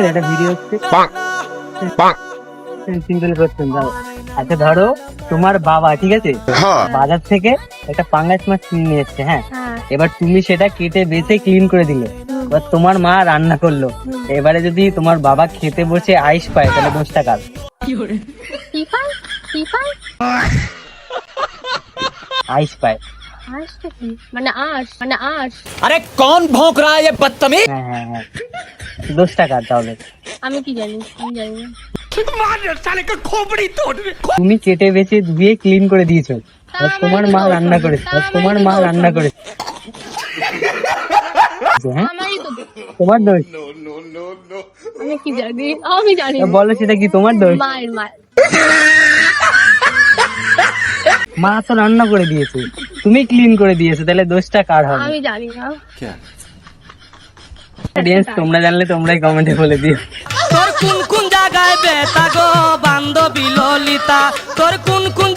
এটা ভিডিও হচ্ছে simple question দাও। আচ্ছা ধরো তোমার বাবা ঠিক আছে বাজার থেকে একটা পাঙ্গাস মাছ কিনে নিয়ে এসছে, হ্যাঁ, এবার তুমি সেটা কেটে বেছে ক্লিন করে দিলে, এবার তোমার মা রান্না করলো, এবারে যদি তোমার বাবা খেতে বসে আইস পায় তাহলে দোষটা কার? আইস পায় अरे कौन भौंक रहा है ये बदतमीज? হ্যাঁ হ্যাঁ হ্যাঁ, দোষটা কার তাহলে? আমি কি জানি, আমি জানি না। তুমি কেটে বেছে ধুয়ে ক্লিন করে দিয়েছো, আর তোমার মা রান্না করেছে, আর তোমার মা রান্না করেছে, হ্যাঁ আমারই তো দোষ। তোমার দোষ? আমি কি জানি, আমি জানি না। বলো সেটা কি তোমার দোষ? মায়ের মায়ের মা তো রান্না করে দিয়েছে, তুমি ক্লিন করে দিয়েছো, তাহলে দোষটা কার হবে? আমি জানি না। অডিয়েন্স তোমরা জানলে তোমরাই কমেন্টে বলে দিও। তোর কোন কোন জায়গায় বেতা গো বান্ধবী ললিতা, তোর কোন কোন